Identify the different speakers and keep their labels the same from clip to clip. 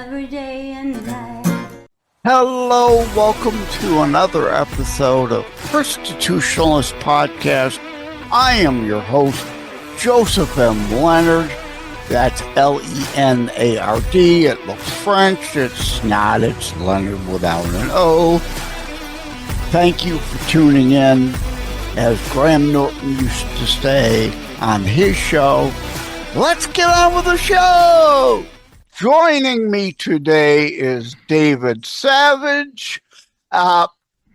Speaker 1: every day and night.
Speaker 2: Hello, welcome to another episode of Constitutionalist Podcast. I am your host, Joseph M. Leonard. That's Leonard. It looks French. It's not. It's Leonard without an O. Thank you for tuning in. As Graham Norton used to say on his show, let's get on with the show. Joining me today is David Savage.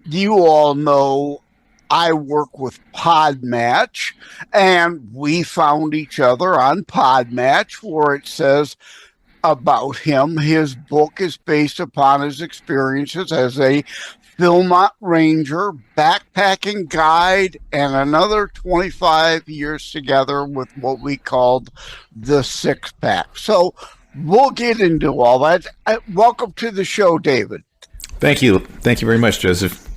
Speaker 2: You all know I work with Podmatch, and we found each other on Podmatch, where it says about him. His book is based upon his experiences as a Philmont Ranger, backpacking guide, and another 25 years together with what we called the Six Pack. So we'll get into all that. Welcome to the show, David.
Speaker 3: Thank you. Thank you very much, Joseph.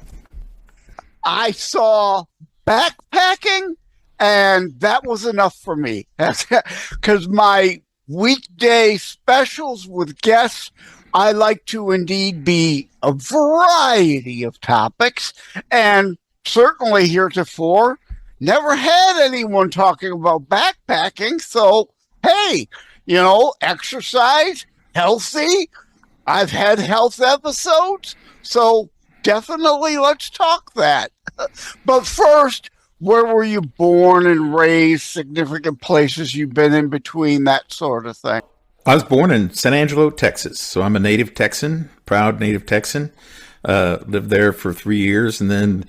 Speaker 2: I saw backpacking, and that was enough for me. Because my weekday specials with guests, I like to indeed be a variety of topics, and certainly heretofore, never had anyone talking about backpacking. So, hey, you know, exercise, healthy. I've had health episodes, so definitely let's talk that. But first, where were you born and raised, significant places you've been in between, that sort of thing?
Speaker 3: I was born in San Angelo, Texas, so I'm a native Texan, proud native Texan. Lived there for 3 years and then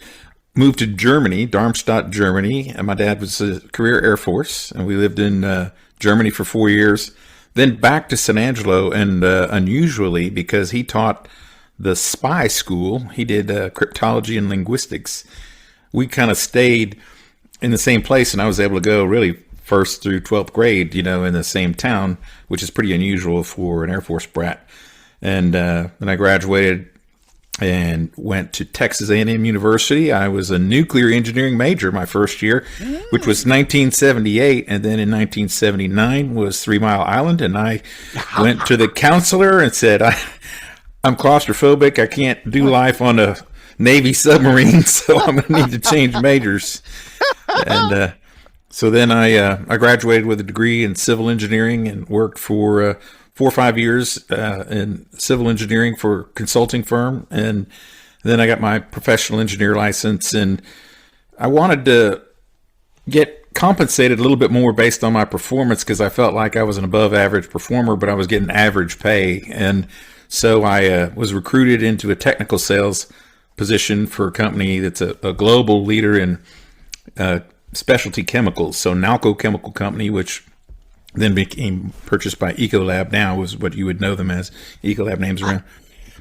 Speaker 3: moved to Germany, Darmstadt, Germany. And my dad was a career Air Force, and we lived in Germany for 4 years. Then back to San Angelo, and unusually, because he taught the spy school, he did cryptology and linguistics. We kind of stayed in the same place, and I was able to go really first through 12th grade, you know, in the same town, which is pretty unusual for an Air Force brat. And then I graduated and went to Texas A&M University. I was a nuclear engineering major my first year, which was 1978. And then in 1979 was 3 Mile Island. And I went to the counselor and said, I'm claustrophobic. I can't do life on a Navy submarine, so I'm going to need to change majors. And so then I graduated with a degree in civil engineering and worked for 4 or 5 years in civil engineering for a consulting firm. And then I got my professional engineer license, and I wanted to get compensated a little bit more based on my performance, because I felt like I was an above average performer, but I was getting average pay. And so I was recruited into a technical sales position for a company that's a global leader in specialty chemicals. So Nalco Chemical Company, which then became purchased by Ecolab, now is what you would know them as. Ecolab names around.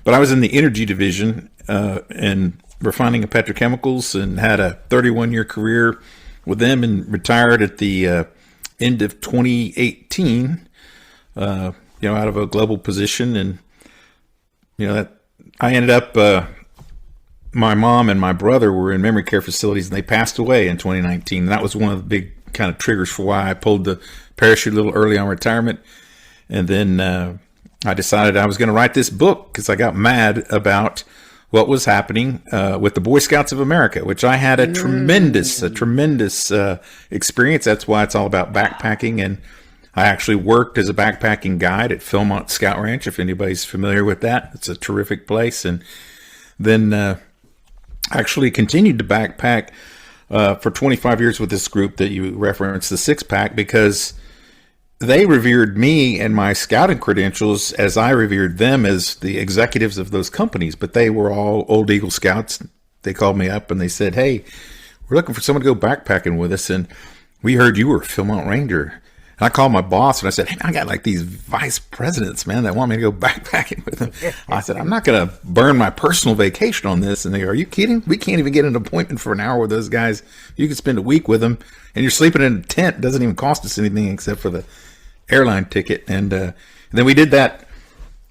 Speaker 3: But I was in the energy division and refining of petrochemicals, and had a 31-year career with them, and retired at the end of 2018, out of a global position. And, that I ended up, my mom and my brother were in memory care facilities, and they passed away in 2019. And that was one of the big kind of triggers for why I pulled the parachute a little early on retirement. And then I decided I was going to write this book, because I got mad about what was happening with the Boy Scouts of America, which I had a tremendous experience. That's why it's all about backpacking. And I actually worked as a backpacking guide at Philmont Scout Ranch, if anybody's familiar with that. It's a terrific place. And then actually continued to backpack for 25 years with this group that you referenced, the Six Pack, because they revered me and my scouting credentials as I revered them as the executives of those companies. But they were all old Eagle Scouts. They called me up and they said, "Hey, we're looking for someone to go backpacking with us, and we heard you were a Philmont Ranger." And I called my boss and I said, "Hey, I got like these vice presidents, man, that want me to go backpacking with them." I said, "I'm not going to burn my personal vacation on this." And they go, "Are you kidding? We can't even get an appointment for an hour with those guys. You could spend a week with them, and you're sleeping in a tent. It doesn't even cost us anything except for the airline ticket." And then we did that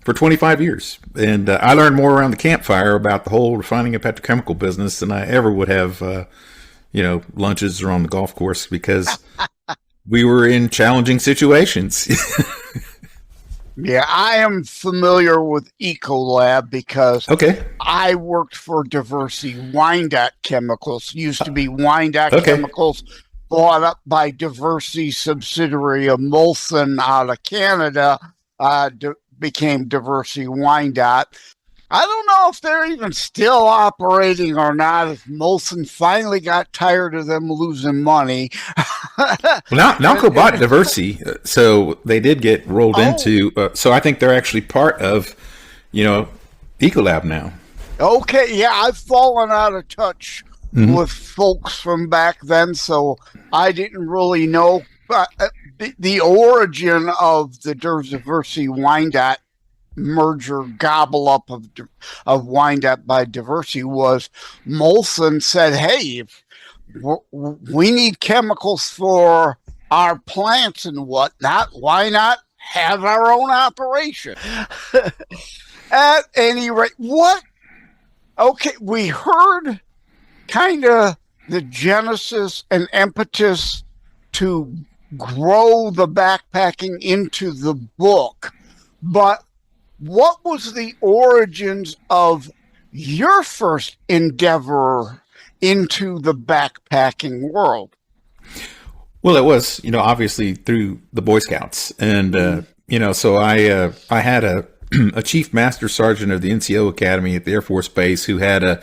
Speaker 3: for 25 years. And I learned more around the campfire about the whole refining and petrochemical business than I ever would have, lunches or on the golf course, because we were in challenging situations.
Speaker 2: Yeah, I am familiar with Ecolab because
Speaker 3: Okay.
Speaker 2: I worked for Diversity Wyandotte Chemicals. Used to be Wyandotte
Speaker 3: Okay.
Speaker 2: Chemicals, bought up by Diversity subsidiary of Molson out of Canada, became Diversity Wyandotte. I don't know if they're even still operating or not. If Molson finally got tired of them losing money.
Speaker 3: Well, now Nalco bought Diversity, so they did get rolled
Speaker 2: Oh,
Speaker 3: into. So I think they're actually part of, you know, Ecolab now.
Speaker 2: okay. Yeah, I've fallen out of touch with folks from back then, so I didn't really know. But the origin of the Diversity Wyandotte merger gobble up of Wyandotte by Diversity was Molson said, "Hey, if we need chemicals for our plants and whatnot. Why not have our own operation?" At any rate, what? Okay, we heard kind of the genesis and impetus to grow the backpacking into the book, but what was the origins of your first endeavor into the backpacking world?
Speaker 3: Well, it was, obviously through the Boy Scouts, and so I had a a chief master sergeant of the NCO Academy at the Air Force Base who had a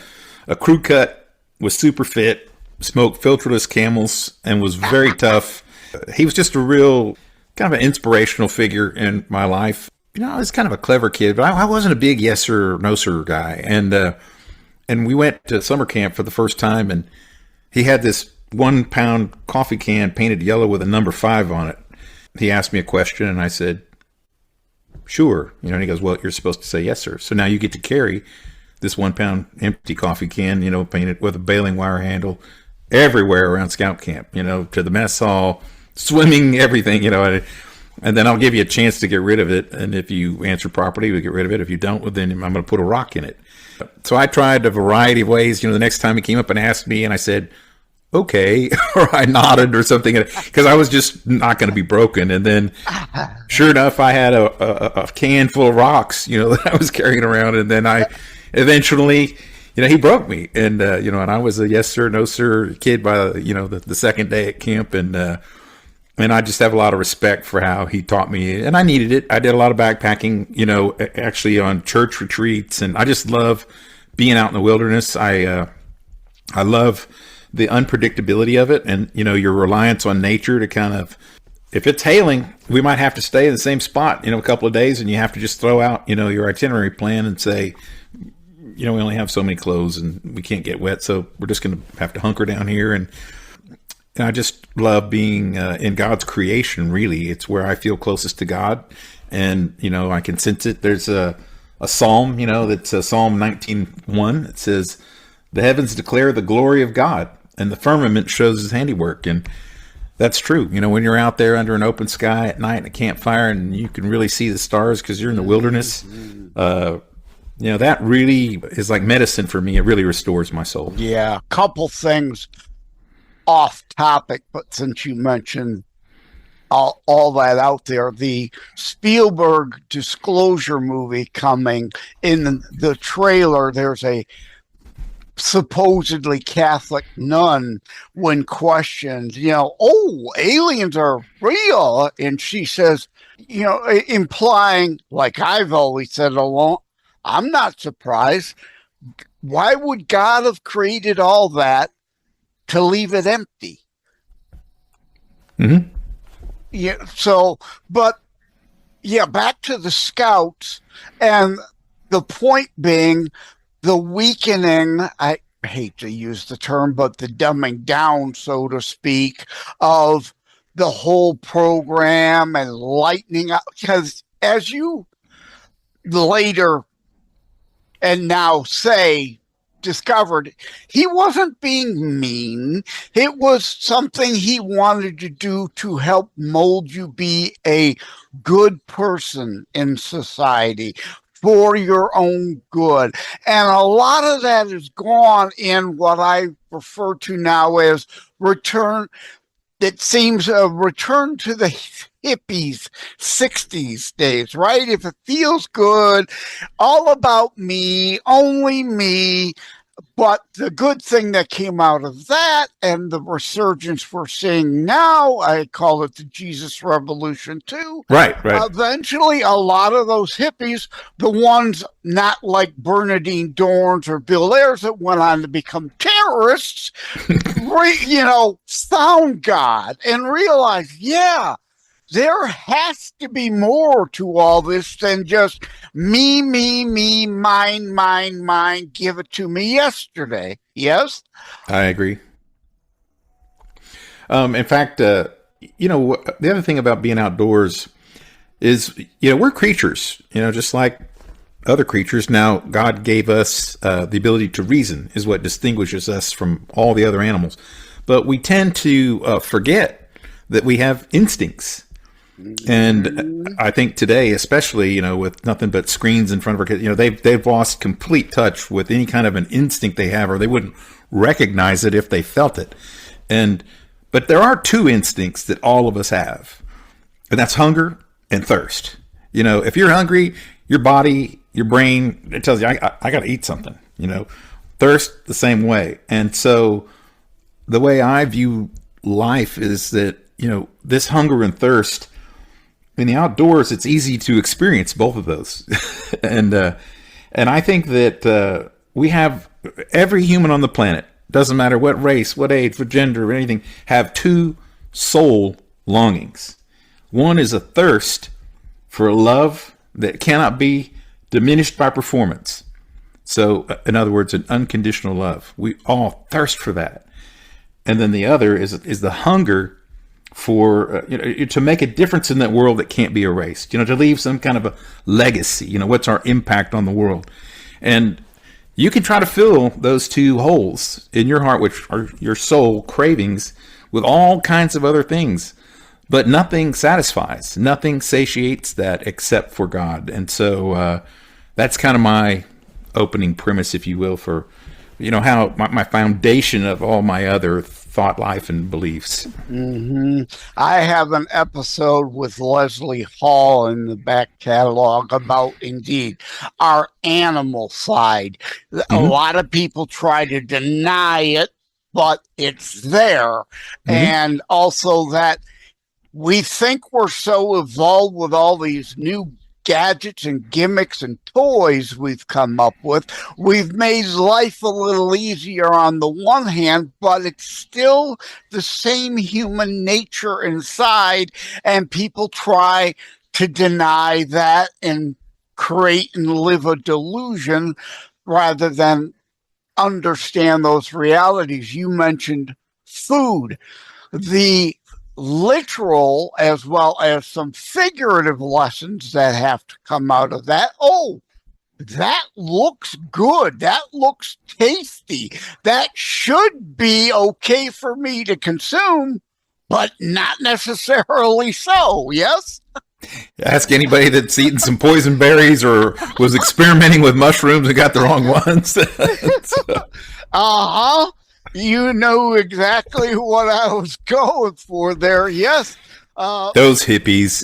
Speaker 3: crew cut, was super fit, smoked filterless Camels, and was very tough. He was just a real kind of an inspirational figure in my life. I was kind of a clever kid, but I wasn't a big yes sir, no sir guy. And we went to summer camp for the first time, and he had this 1 pound coffee can painted yellow with a number 5 on it. He asked me a question, and I said, "Sure." And he goes, "Well, you're supposed to say yes, sir. So now you get to carry this 1 pound empty coffee can, painted with a baling wire handle everywhere around scout camp, to the mess hall, swimming, everything, and then I'll give you a chance to get rid of it. And if you answer properly, we get rid of it. If you don't, well, then I'm going to put a rock in it." So I tried a variety of ways. The next time he came up and asked me, and I said, "Okay," or I nodded or something, because I was just not going to be broken. And then, sure enough, I had a can full of rocks, that I was carrying around. And then I eventually, he broke me. And, and I was a yes, sir, no, sir kid by, the second day at camp. And I just have a lot of respect for how he taught me, and I needed it. I did a lot of backpacking, actually on church retreats, and I just love being out in the wilderness. I love the unpredictability of it, and your reliance on nature to kind of, if it's hailing, we might have to stay in the same spot, a couple of days, and you have to just throw out, your itinerary plan and say, we only have so many clothes and we can't get wet, so we're just going to have to hunker down here. And I just love being in God's creation, really. It's where I feel closest to God. And, I can sense it. There's a psalm, that's Psalm 19:1. It says, "The heavens declare the glory of God, and the firmament shows his handiwork." And that's true. When you're out there under an open sky at night in a campfire and you can really see the stars because you're in the wilderness, that really is like medicine for me. It really restores my soul.
Speaker 2: Yeah, couple things off topic, but since you mentioned all that out there, the Spielberg Disclosure movie coming, in the trailer, there's a supposedly Catholic nun, when questioned, "Oh, aliens are real," and she says, implying, like I've always said along, "I'm not surprised. Why would God have created all that to leave it empty?"
Speaker 3: Mm-hmm.
Speaker 2: Yeah. So, but yeah, back to the Scouts, and the point being the weakening. I hate to use the term, but the dumbing down, so to speak, of the whole program and lightening up. Because as you later and now say, discovered, he wasn't being mean. It was something he wanted to do to help mold you be a good person in society for your own good. And a lot of that is gone in what I refer to now as return it seems a return to the hippies 60s days, right? If it feels good, all about me, only me. But the good thing that came out of that and the resurgence we're seeing now, I call it the Jesus Revolution too.
Speaker 3: Right.
Speaker 2: Eventually, a lot of those hippies, the ones not like Bernadine Dorns or Bill Ayers that went on to become terrorists, found God and realized, yeah, there has to be more to all this than just me, mine, give it to me yesterday. Yes?
Speaker 3: I agree. In fact, the other thing about being outdoors is, we're creatures, just like other creatures. Now, God gave us the ability to reason, is what distinguishes us from all the other animals. But we tend to forget that we have instincts. And I think today, especially, with nothing but screens in front of our kids, they've lost complete touch with any kind of an instinct they have, or they wouldn't recognize it if they felt it. But there are two instincts that all of us have, and that's hunger and thirst. If you're hungry, your body, your brain, it tells you, I got to eat something. Thirst the same way. And so the way I view life is that, this hunger and thirst in the outdoors, it's easy to experience both of those. and I think that we have, every human on the planet, doesn't matter what race, what age, what gender, or anything, have two soul longings. One is a thirst for a love that cannot be diminished by performance. So, in other words, an unconditional love. We all thirst for that. And then the other is the hunger for to make a difference in that world that can't be erased, to leave some kind of a legacy. What's our impact on the world? And you can try to fill those two holes in your heart, which are your soul cravings, with all kinds of other things, but nothing satisfies, nothing satiates that except for God. And so that's kind of my opening premise, if you will, for how my foundation of all my other thought life and beliefs.
Speaker 2: I have an episode with Leslie Hall in the back catalog about, indeed, our animal side. A lot of people try to deny it, but it's there. And also that we think we're so evolved with all these new gadgets and gimmicks and toys we've come up with. We've made life a little easier on the one hand, but it's still the same human nature inside, and people try to deny that and create and live a delusion rather than understand those realities. You mentioned food. The literal as well as some figurative lessons that have to come out of that. Oh, that looks good. That looks tasty. That should be okay for me to consume, but not necessarily so. Yes?
Speaker 3: Ask anybody that's eaten some poison berries or was experimenting with mushrooms and got the wrong ones.
Speaker 2: You know exactly what I was going for there. Yes.
Speaker 3: Those hippies.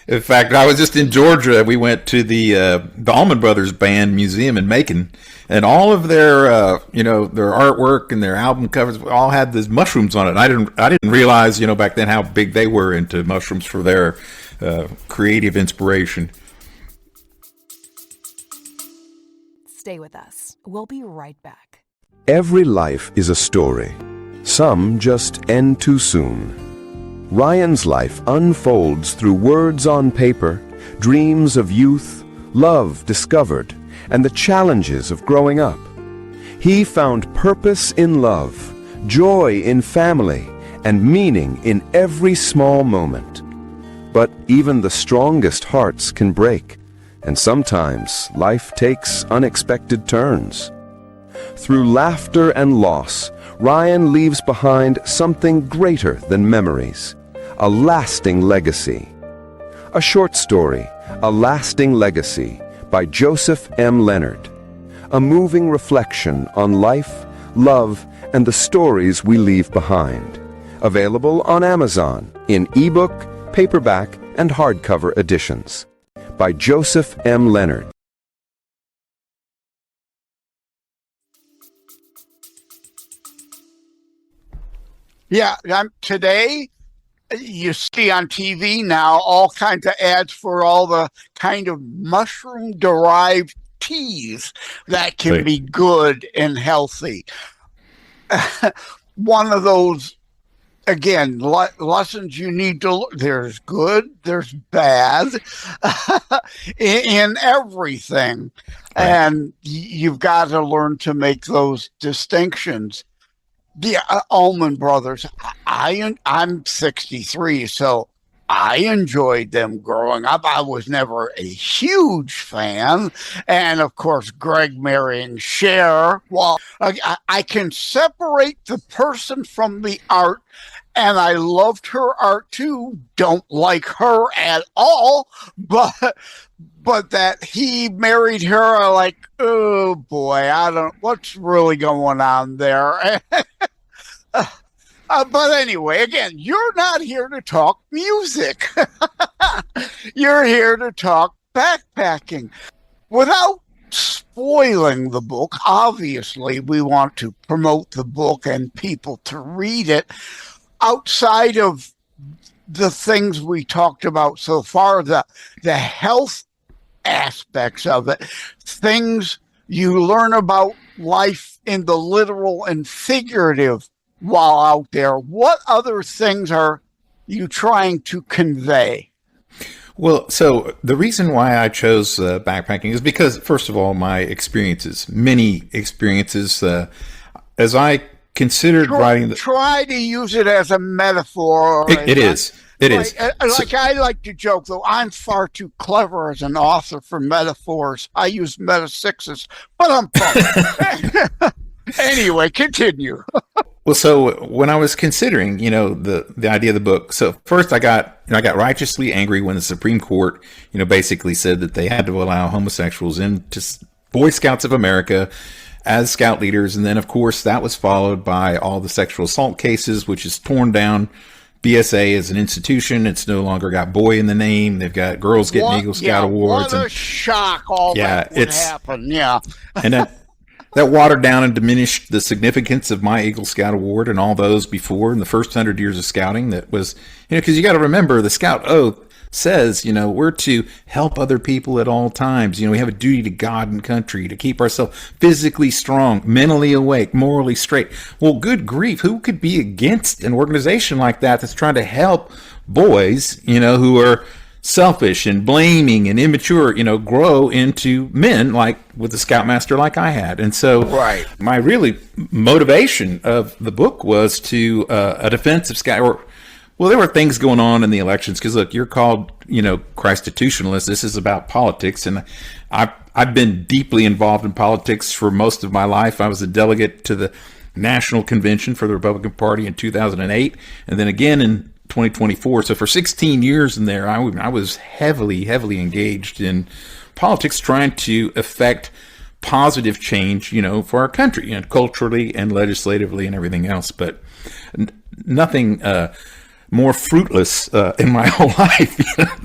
Speaker 3: In fact, I was just in Georgia. We went to the Allman Brothers Band Museum in Macon, and all of their, their artwork and their album covers all had these mushrooms on it. And I didn't realize, back then how big they were into mushrooms for their creative inspiration.
Speaker 4: Stay with us. We'll be right back.
Speaker 5: Every life is a story. Some just end too soon. Ryan's life unfolds through words on paper, dreams of youth, love discovered, and the challenges of growing up. He found purpose in love, joy in family, and meaning in every small moment. But even the strongest hearts can break, and sometimes life takes unexpected turns. Through laughter and loss, Ryan leaves behind something greater than memories, a lasting legacy. A short story, A Lasting Legacy, by Joseph M. Leonard. A moving reflection on life, love, and the stories we leave behind. Available on Amazon in ebook, paperback, and hardcover editions. By Joseph M. Leonard.
Speaker 2: Yeah, today you see on TV now all kinds of ads for all the kind of mushroom-derived teas that can
Speaker 3: Right.
Speaker 2: be good and healthy. One of those, again, lessons you need to, there's good, there's bad in everything.
Speaker 3: Right.
Speaker 2: And you've got to learn to make those distinctions. The Allman Brothers, I'm 63, so I enjoyed them growing up. I was never a huge fan. And of course, Greg marrying Cher. Well, I can separate the person from the art, and I loved her art too. Don't like her at all, but that he married her, like, oh boy, what's really going on there? But anyway, again, you're not here to talk music. You're here to talk backpacking. Without spoiling the book, obviously, we want to promote the book and people to read it. Outside of the things we talked about so far, the health aspects of it, things you learn about life in the literal and figurative while out there, what other things are you trying to convey?
Speaker 3: Well, so the reason why I chose backpacking is because, first of all, my experiences, many experiences, as I considered writing the...
Speaker 2: Try to use it as a metaphor.
Speaker 3: It is.
Speaker 2: Like I like to joke, though, I'm far too clever as an author for metaphors. I use meta sixes, but I'm fun. Anyway, continue.
Speaker 3: Well, so when I was considering, the idea of the book, so first I got righteously angry when the Supreme Court, basically said that they had to allow homosexuals into Boy Scouts of America as scout leaders. And then, of course, that was followed by all the sexual assault cases, which is torn down. BSA as an institution, it's no longer got boy in the name. They've got girls getting Eagle Scout awards.
Speaker 2: What a shock that would happen. Yeah.
Speaker 3: And that watered down and diminished the significance of my Eagle Scout Award and all those before in the first 100 years of scouting. That was, because you got to remember the Scout Oath says, we're to help other people at all times. We have a duty to God and country to keep ourselves physically strong, mentally awake, morally straight. Well, good grief, who could be against an organization like that that's trying to help boys, who are selfish and blaming and immature, grow into men like with the Scoutmaster like I had. And so my really motivation of the book was to a defense of Scout. Well, there were things going on in the elections because, look, you're called, Christitutionalist. This is about politics. And I've been deeply involved in politics for most of my life. I was a delegate to the National Convention for the Republican Party in 2008. And then again in 2024. So for 16 years in there, I was heavily engaged in politics, trying to affect positive change, for our country, culturally and legislatively and everything else. But nothing more fruitless in my whole life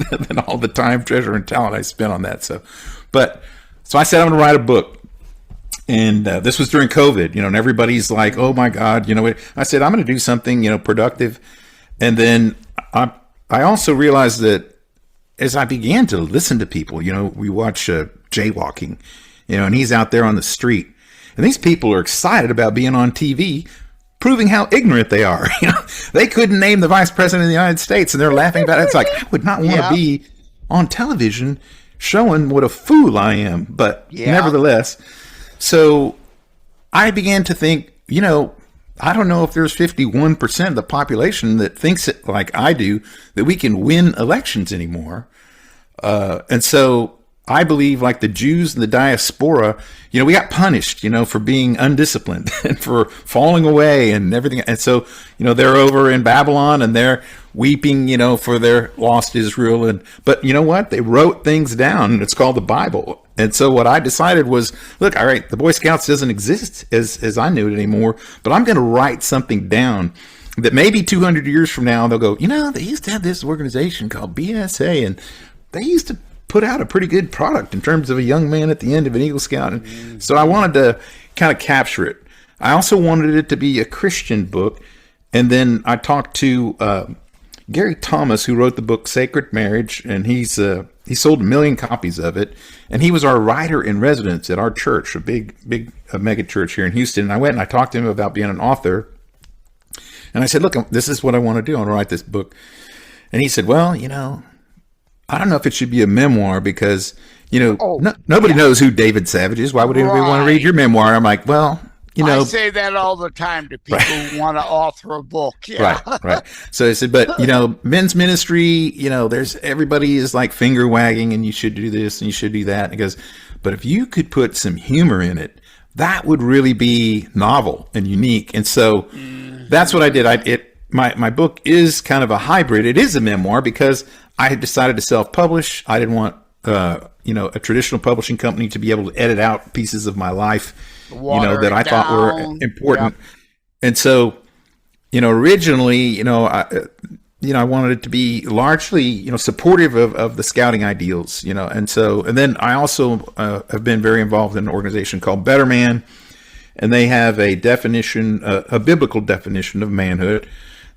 Speaker 3: than all the time, treasure, and talent I spent on that. So I said I'm going to write a book. And this was during COVID, and everybody's like, oh my God, I said, I'm going to do something, productive. And then I also realized that as I began to listen to people, we watch jaywalking, and he's out there on the street. And these people are excited about being on TV, proving how ignorant they are. They couldn't name the vice president of the United States, and they're laughing about it. It's like, I would not want to be on television showing what a fool I am. But nevertheless, so I began to think, I don't know if there's 51% of the population that thinks it like I do, that we can win elections anymore. And so I believe, like the Jews and the diaspora, we got punished, for being undisciplined and for falling away and everything. And so, they're over in Babylon and they're weeping, for their lost Israel. But you know what? They wrote things down, and it's called the Bible. And so what I decided was, look, all right, the Boy Scouts doesn't exist as I knew it anymore, but I'm going to write something down that maybe 200 years from now, they'll go, they used to have this organization called BSA, and they used to put out a pretty good product in terms of a young man at the end of an Eagle Scout. And so I wanted to kind of capture it. I also wanted it to be a Christian book. And then I talked to Gary Thomas, who wrote the book Sacred Marriage, and he sold 1 million copies of it. And he was our writer in residence at our church, a big mega church here in Houston. And I went and I talked to him about being an author. And I said, look, this is what I want to do. I want to write this book. And he said, well, I don't know if it should be a memoir because, nobody knows who David Savage is. Why would anybody want to read your memoir? I'm like, well,
Speaker 2: I say that all the time to people who want to author a book. Yeah.
Speaker 3: Right. So I said, but, men's ministry, there's everybody is like finger wagging and you should do this and you should do that. And he goes, but if you could put some humor in it, that would really be novel and unique. And so that's what I did. My book is kind of a hybrid. It is a memoir because I had decided to self-publish. I didn't want, a traditional publishing company to be able to edit out pieces of my life, that I thought were important. Yep. And so, originally, I wanted it to be largely, supportive of the scouting ideals, and then I also have been very involved in an organization called Better Man, and they have a definition, a biblical definition of manhood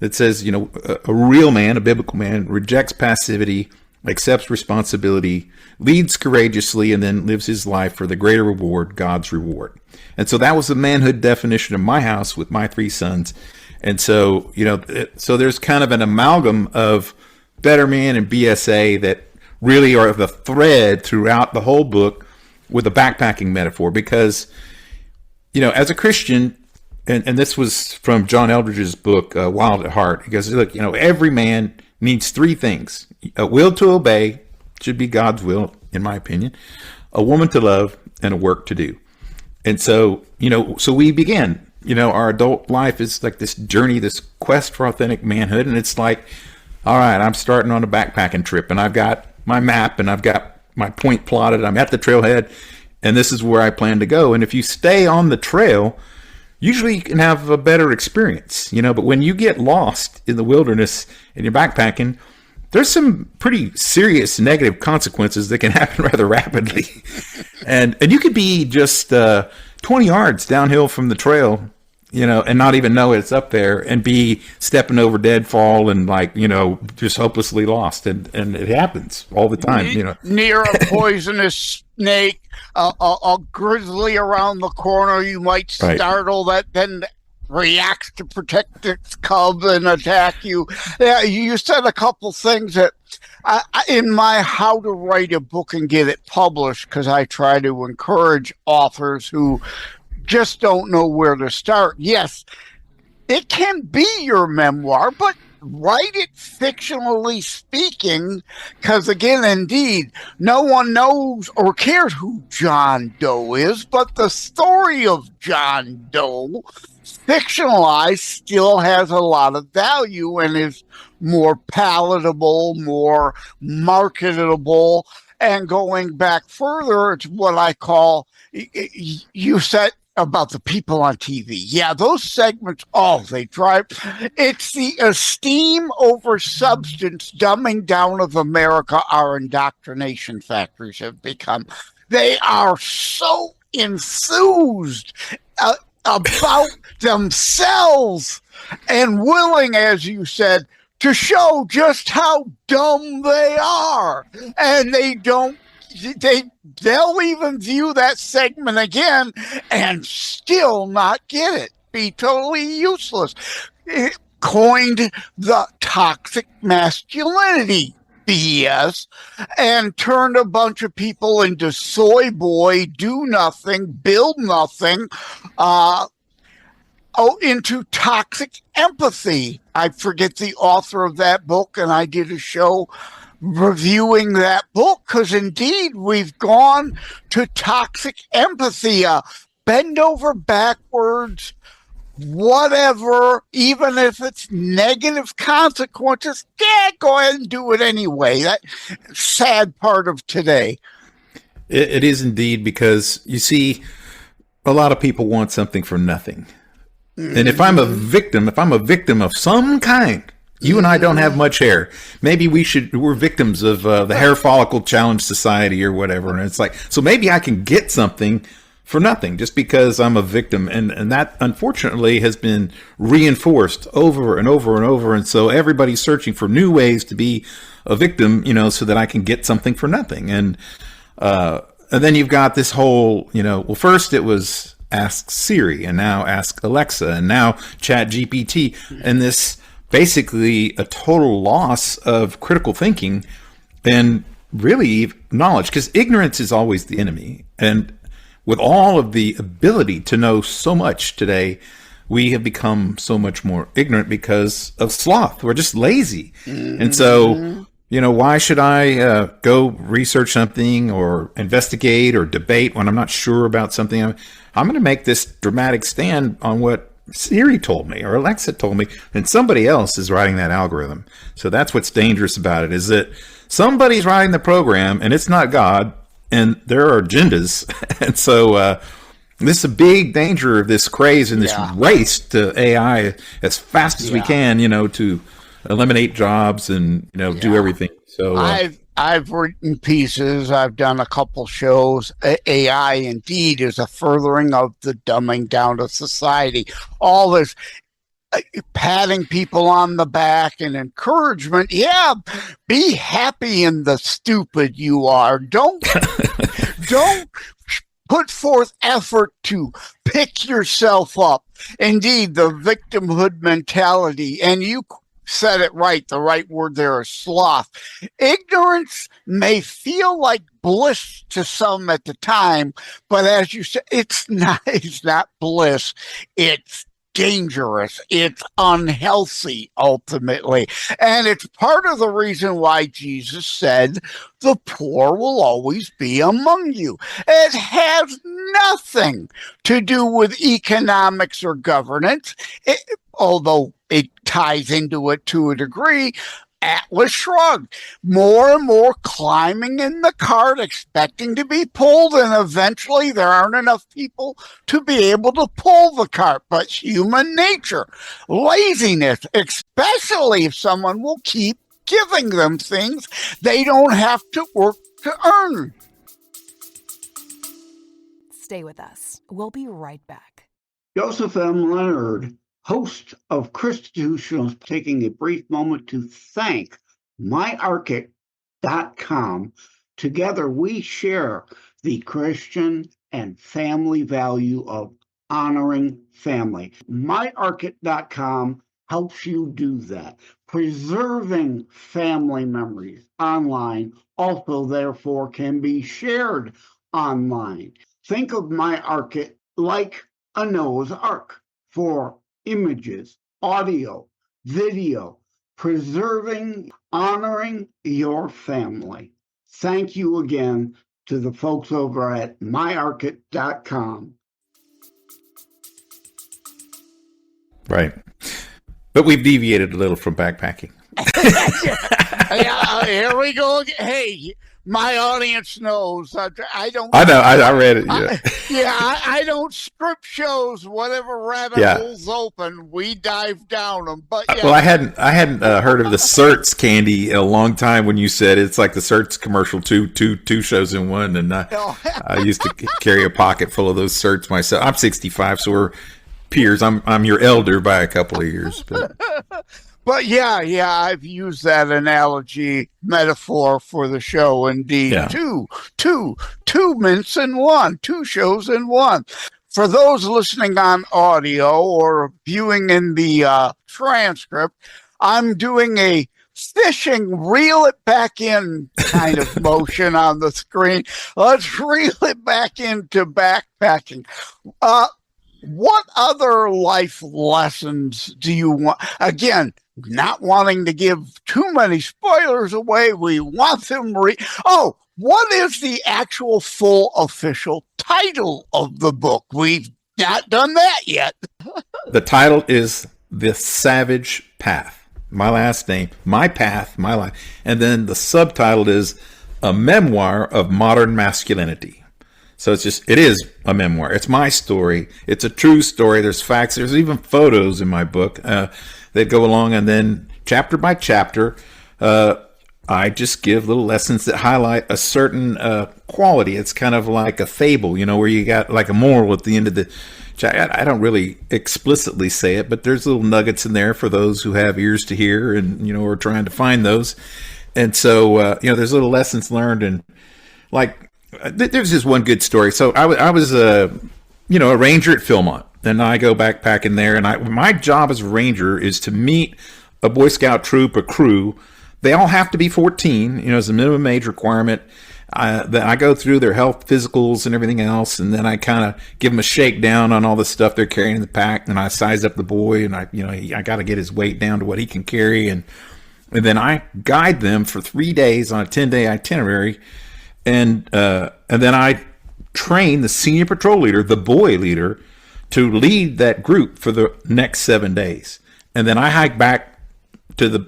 Speaker 3: that says, a real man, a biblical man, rejects passivity, accepts responsibility, leads courageously, and then lives his life for the greater reward, God's reward. And so that was the manhood definition of my house with my 3 sons. And so, so there's kind of an amalgam of Better Man and BSA that really are the thread throughout the whole book with a backpacking metaphor. Because, as a Christian, and this was from John Eldridge's book, Wild at Heart, he goes, look, every man needs 3 things. A will to obey, should be God's will, in my opinion, a woman to love, and a work to do. And so, so we began, our adult life is like this journey, this quest for authentic manhood. And it's like, all right, I'm starting on a backpacking trip and I've got my map and I've got my point plotted. I'm at the trailhead and this is where I plan to go. And if you stay on the trail, usually you can have a better experience, but when you get lost in the wilderness and you're backpacking, there's some pretty serious negative consequences that can happen rather rapidly. And you could be just 20 yards downhill from the trail, and not even know it's up there and be stepping over deadfall and just hopelessly lost. And it happens all the time,
Speaker 2: Near a poisonous snake, a grizzly around the corner, you might startle that then reacts to protect its cub and attack you. Yeah, you said a couple things that in my how to write a book and get it published, because I try to encourage authors who just don't know where to start. Yes, it can be your memoir, but write it fictionally speaking, because again, indeed, no one knows or cares who John Doe is, but the story of John Doe, fictionalized, still has a lot of value and is more palatable, more marketable. And going back further, it's what I call, you said about the people on TV. Yeah, those segments, they drive. It's the esteem over substance dumbing down of America our indoctrination factories have become. They are so enthused about themselves and willing, as you said, to show just how dumb they are. And they'll even view that segment again and still not get it, be totally useless. It coined the toxic masculinity BS and turned a bunch of people into soy boy, do nothing, build nothing, into toxic empathy. I forget the author of that book, and I did a show reviewing that book, because indeed we've gone to toxic empathy, bend over backwards, whatever, even if it's negative consequences, go ahead and do it anyway. That sad part of today.
Speaker 3: It is indeed, because you see, a lot of people want something for nothing. And if I'm a victim of some kind, you and I don't have much hair. Maybe we're victims of the hair follicle challenge society or whatever. And it's like, so maybe I can get something for nothing just because I'm a victim. And that unfortunately has been reinforced over and over and over. And so everybody's searching for new ways to be a victim, so that I can get something for nothing. And then you've got this whole, well, first it was Ask Siri, and now Ask Alexa, and now Chat GPT, and this basically a total loss of critical thinking and really knowledge, because ignorance is always the enemy. And with all of the ability to know so much today, we have become so much more ignorant because of sloth. We're just lazy. And so, why should I go research something or investigate or debate when I'm not sure about something? I'm going to make this dramatic stand on what Siri told me or Alexa told me, and somebody else is writing that algorithm. So that's what's dangerous about it, is that somebody's writing the program and it's not God, and there are agendas. And so this is a big danger of this craze and this race to AI as fast as we can, to eliminate jobs and, do everything. So
Speaker 2: I've written pieces. I've done a couple shows. AI indeed is a furthering of the dumbing down of society. All this patting people on the back and encouragement. Yeah, be happy in the stupid you are. Don't put forth effort to pick yourself up. Indeed, the victimhood mentality, and you said it right. The right word there is sloth. Ignorance may feel like bliss to some at the time, but as you said, it's not bliss. It's dangerous. It's unhealthy, ultimately. And it's part of the reason why Jesus said, the poor will always be among you. It has nothing to do with economics or governance, although it ties into it to a degree. Atlas shrugged. More and more climbing in the cart, expecting to be pulled, and eventually there aren't enough people to be able to pull the cart. But human nature, laziness, especially if someone will keep giving them things they don't have to work to earn.
Speaker 4: Stay with us. We'll be right back.
Speaker 2: Joseph M. Leonard, host of Constitutionals, taking a brief moment to thank myarchic.com. Together we share the Christian and family value of honoring family. myarchic.com helps you do that. Preserving family memories online also therefore can be shared online. Think of myarchic like a Noah's Ark for images, audio, video, preserving, honoring your family. Thank you again to the folks over at myarchic.com.
Speaker 3: Right. But we've deviated a little from backpacking.
Speaker 2: Here we go. Hey, my audience knows. I don't.
Speaker 3: I know. I read it. Yeah.
Speaker 2: I don't script shows. Whatever rabbit holes open, we dive down them. But yeah.
Speaker 3: Well, I hadn't heard of the Certs candy in a long time. When you said it's like the Certs commercial, two shows in one, and I used to carry a pocket full of those Certs myself. I'm 65, so we're peers. I'm your elder by a couple of years.
Speaker 2: But yeah, I've used that analogy metaphor for the show. Indeed,
Speaker 3: Yeah.
Speaker 2: two mints in one, two shows in one. For those listening on audio or viewing in the transcript, I'm doing a fishing, reel it back in kind of motion on the screen. Let's reel it back into backpacking. What other life lessons do you want? Again, not wanting to give too many spoilers away. We want them. What is the actual full official title of the book? We've not done that yet.
Speaker 3: The title is The Savage Path. My last name, my path, my life. And then the subtitle is a memoir of modern masculinity. So it is a memoir. It's my story. It's a true story. There's facts. There's even photos in my book that go along. And then chapter by chapter, I just give little lessons that highlight a certain quality. It's kind of like a fable, where you got like a moral at the end of the chapter. I don't really explicitly say it, but there's little nuggets in there for those who have ears to hear and, are trying to find those. And so, there's little lessons learned. And like, there's just one good story. So I was a ranger at Philmont, and I go backpacking there. And my job as a ranger is to meet a Boy Scout troop, a crew. They all have to be 14, as a minimum age requirement. That I go through their health physicals and everything else, and then I kind of give them a shakedown on all the stuff they're carrying in the pack, and I size up the boy, and I got to get his weight down to what he can carry, and then I guide them for 3 days on a 10-day itinerary, and then I train the senior patrol leader, the boy leader, to lead that group for the next 7 days, and then I hike back to the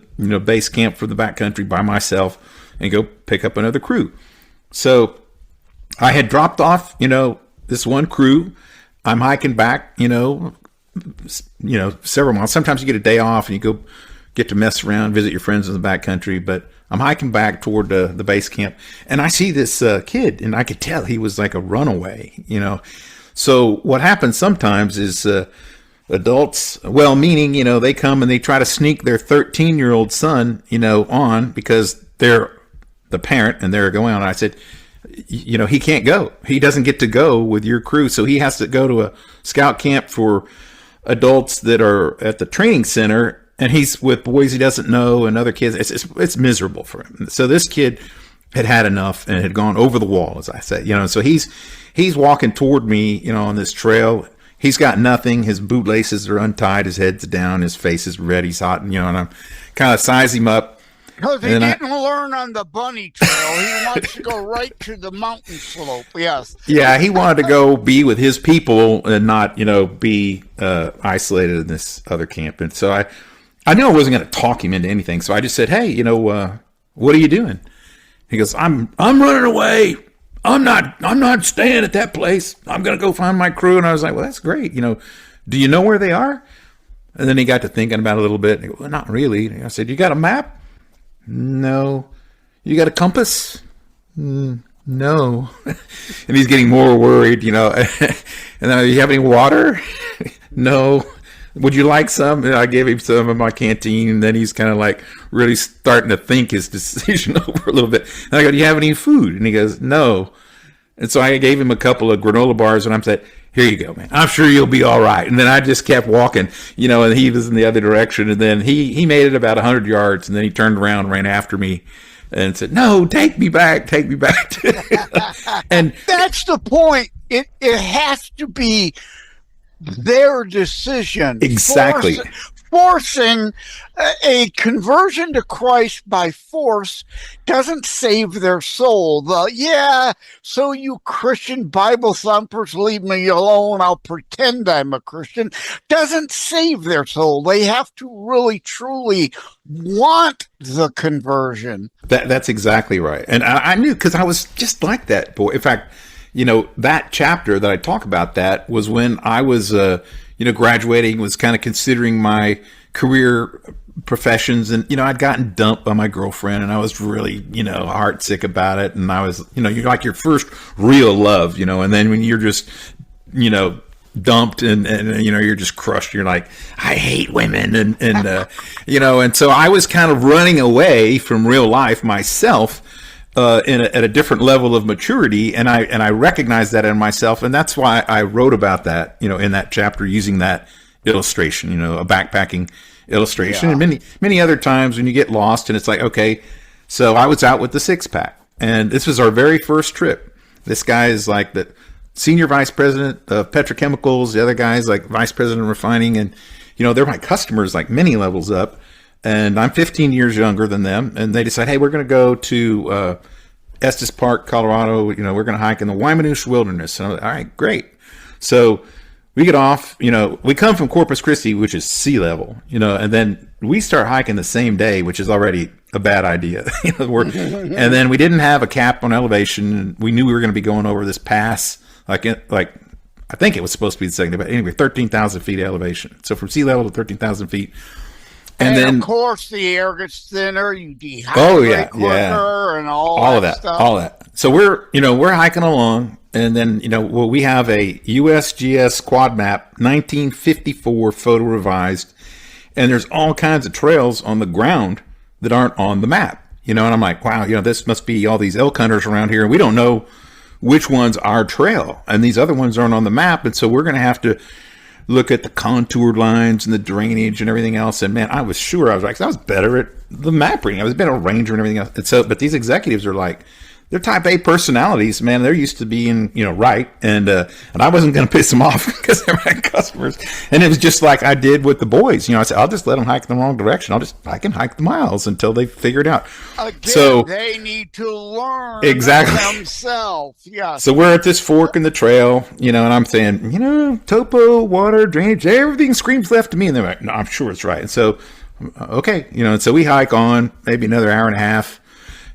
Speaker 3: base camp for the backcountry by myself and go pick up another crew. So I had dropped off, this one crew. I'm hiking back, several miles. Sometimes you get a day off and you go get to mess around, visit your friends in the backcountry. But I'm hiking back toward the base camp, and I see this kid, and I could tell he was like a runaway, So what happens sometimes is adults, well-meaning, they come and they try to sneak their 13-year-old son, on because they're the parent and they're going on. I said, he can't go. He doesn't get to go with your crew. So he has to go to a scout camp for adults that are at the training center, and he's with boys he doesn't know and other kids. It's miserable for him. So this kid had enough and had gone over the wall, as I say, so he's walking toward me, on this trail. He's got nothing. His bootlaces are untied. His head's down. His face is red. He's hot. And I'm kind of size him up.
Speaker 2: Because he didn't learn on the bunny trail. He wants to go right to the mountain slope. Yes.
Speaker 3: Yeah, he wanted to go be with his people and not, be isolated in this other camp. And so I knew I wasn't going to talk him into anything. So I just said, hey, what are you doing? He goes, I'm running away. I'm not staying at that place. I'm going to go find my crew. And I was like, well, that's great. Do you know where they are? And then he got to thinking about it a little bit. And he goes, well, not really. And I said, you got a map? No. You got a compass? No. And he's getting more worried, And then, you have any water? No. Would you like some? And I gave him some of my canteen, and then he's kind of like really starting to think his decision over a little bit. And I go, do you have any food? And he goes, no. And so I gave him a couple of granola bars, and I'm said, here you go, man. I'm sure you'll be all right. And then I just kept walking, and he was in the other direction. And then he made it about 100 yards, and then he turned around and ran after me and said, no, take me back. And
Speaker 2: that's the point. It has to be their decision.
Speaker 3: Exactly.
Speaker 2: Forcing a conversion to Christ by force doesn't save their soul. So you Christian Bible thumpers, leave me alone. I'll pretend I'm a Christian. Doesn't save their soul. They have to really, truly want the conversion.
Speaker 3: That's exactly right. And I knew, because I was just like that boy. In fact, that chapter that I talk about that was when I was, graduating, was kind of considering my career professions. And, I'd gotten dumped by my girlfriend, and I was really, heartsick about it. And I was, you're like your first real love, and then when you're just, dumped and you're just crushed, you're like, I hate women. And so I was kind of running away from real life myself. At a different level of maturity, and I recognize that in myself, and that's why I wrote about that, in that chapter, using that illustration, a backpacking illustration, and many other times when you get lost, and it's like, okay, so I was out with the 6-pack, and this was our very first trip. This guy is like the senior vice president of petrochemicals, the other guy is like vice president of refining, and they're my customers, like many levels up. And I'm 15 years younger than them. And they decide, hey, we're going to go to Estes Park, Colorado. We're going to hike in the Waimanouche Wilderness. And I'm like, all right, great. So we get off, we come from Corpus Christi, which is sea level, and then we start hiking the same day, which is already a bad idea. And then we didn't have a cap on elevation. We knew we were going to be going over this pass, like I think it was supposed to be the second, but anyway, 13,000 feet elevation. So from sea level to 13,000 feet. And then,
Speaker 2: of course, the air gets thinner. You dehydrate quicker, and all of that stuff.
Speaker 3: All that. So we're hiking along, and then we have a USGS quad map, 1954 photo revised, and there's all kinds of trails on the ground that aren't on the map. And I'm like, wow, this must be all these elk hunters around here, and we don't know which one's our trail, and these other ones aren't on the map, and so we're going to have to look at the contoured lines and the drainage and everything else. And man, I was better at the map reading. I was better a ranger and everything else. And so, but these executives are like, they're type A personalities, man. They're used to being, right. And I wasn't going to piss them off because they're my customers. And it was just like I did with the boys. I said, I'll just let them hike in the wrong direction. I can hike the miles until they figure it out.
Speaker 2: Again,
Speaker 3: so
Speaker 2: they need to learn themselves. Yeah.
Speaker 3: So we're at this fork in the trail, and I'm saying, topo, water, drainage, everything screams left to me. And they're like, no, I'm sure it's right. And so, okay, and so we hike on maybe another hour and a half.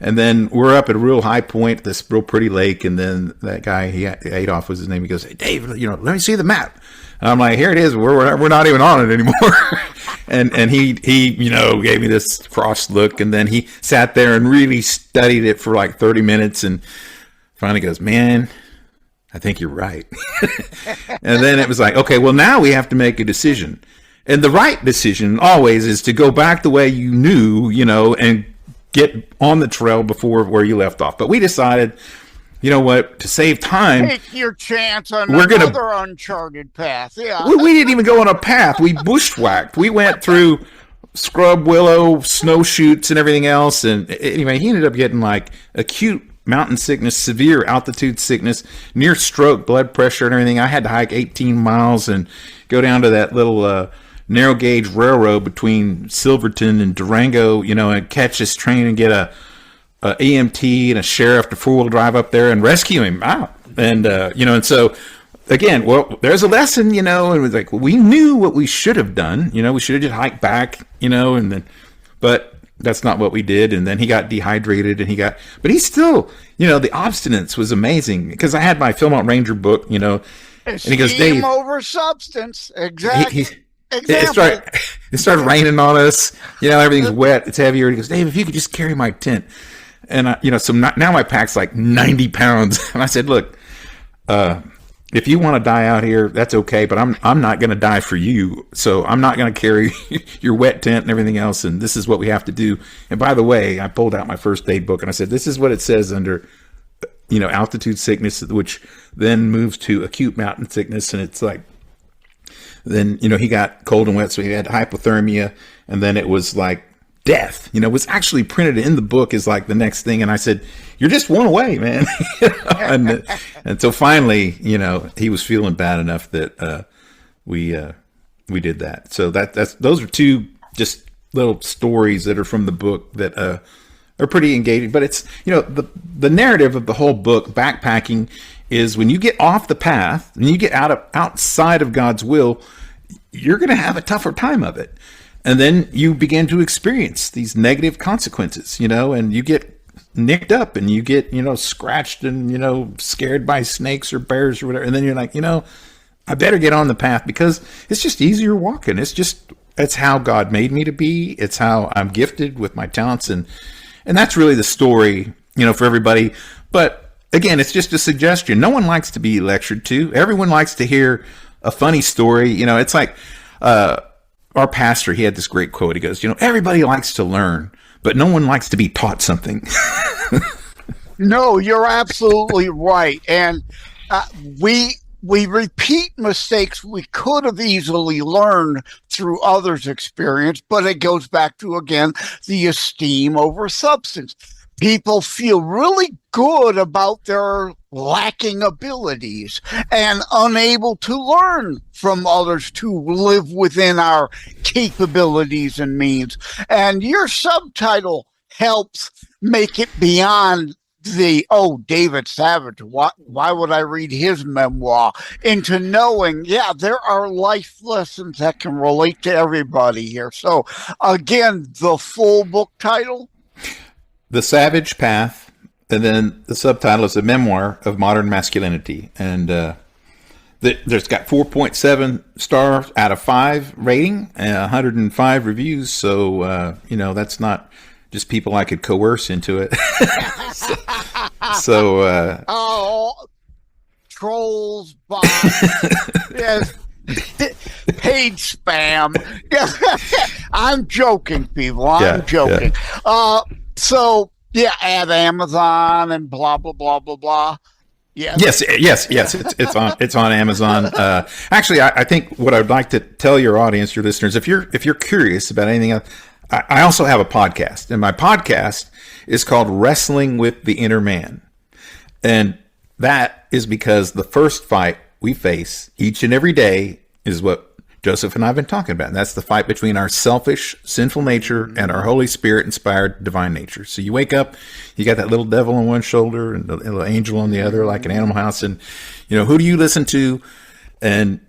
Speaker 3: And then we're up at a real high point, this real pretty lake. And then that guy, Adolf was his name. He goes, hey, Dave, let me see the map. And I'm like, here it is. We're not even on it anymore. and he gave me this cross look. And then he sat there and really studied it for like 30 minutes. And finally goes, man, I think you're right. And then it was like, okay, well, now we have to make a decision. And the right decision always is to go back the way you knew, and get on the trail before where you left off. But we decided, to save time,
Speaker 2: take your chance on another uncharted path. Yeah,
Speaker 3: we didn't even go on a path. We bushwhacked. We went through scrub willow, snowshoots, and everything else. And anyway, he ended up getting like acute mountain sickness, severe altitude sickness, near stroke, blood pressure, and everything. I had to hike 18 miles and go down to that little narrow gauge railroad between Silverton and Durango, and catch this train and get a EMT and a sheriff to 4-wheel drive up there and rescue him out. And, and so again, well, there's a lesson, and it was like, we knew what we should have done. We should have just hiked back, and then, but that's not what we did. And then he got dehydrated but he still, the obstinance was amazing because I had my Philmont Ranger book, and he goes, Dave,
Speaker 2: over substance. Exactly.
Speaker 3: It started raining on us. Everything's wet. It's heavier. And he goes, Dave, if you could just carry my tent. And, so now my pack's like 90 pounds. And I said, look, if you want to die out here, that's okay. But I'm not going to die for you. So I'm not going to carry your wet tent and everything else. And this is what we have to do. And by the way, I pulled out my first aid book and I said, this is what it says under, altitude sickness, which then moves to acute mountain sickness. And it's like, then, he got cold and wet, so he had hypothermia, and then it was like death. It was actually printed in the book as like the next thing. And I said, you're just one away, man. And so finally, he was feeling bad enough that we did that. So those are two just little stories that are from the book that are pretty engaging. But it's, the narrative of the whole book, backpacking, is when you get off the path and you get outside of God's will, you're going to have a tougher time of it. And then you begin to experience these negative consequences, and you get nicked up and you get, scratched and, scared by snakes or bears or whatever. And then you're like, I better get on the path because it's just easier walking. It's how God made me to be. It's how I'm gifted with my talents. And that's really the story, for everybody. But again, it's just a suggestion. No one likes to be lectured to. Everyone likes to hear a funny story. It's like our pastor, he had this great quote. He goes, everybody likes to learn, but no one likes to be taught something.
Speaker 2: No, you're absolutely right. And we repeat mistakes we could have easily learned through others' experience, but it goes back to, again, the esteem over substance. People feel really good about their lacking abilities and unable to learn from others to live within our capabilities and means. And your subtitle helps make it beyond the, David Savage, why would I read his memoir, into knowing, there are life lessons that can relate to everybody here. So again, the full book title,
Speaker 3: The Savage Path, and then the subtitle is A Memoir of Modern Masculinity. And there's got 4.7 stars out of 5 rating and 105 reviews. So, that's not just people I could coerce into it.
Speaker 2: Oh, trolls, bots, yes, paid spam. I'm joking, people. I'm joking.
Speaker 3: Yeah.
Speaker 2: At Amazon and blah blah blah blah blah.
Speaker 3: Yes. It's on Amazon. Actually, I think what I'd like to tell your audience, your listeners, if you're curious about anything else, I also have a podcast, and my podcast is called Wrestling with the Inner Man. And that is because the first fight we face each and every day is what Joseph and I have been talking about. And that's the fight between our selfish, sinful nature and our Holy Spirit inspired divine nature. So you wake up, you got that little devil on one shoulder and the little angel on the other, like an Animal House. And, who do you listen to? And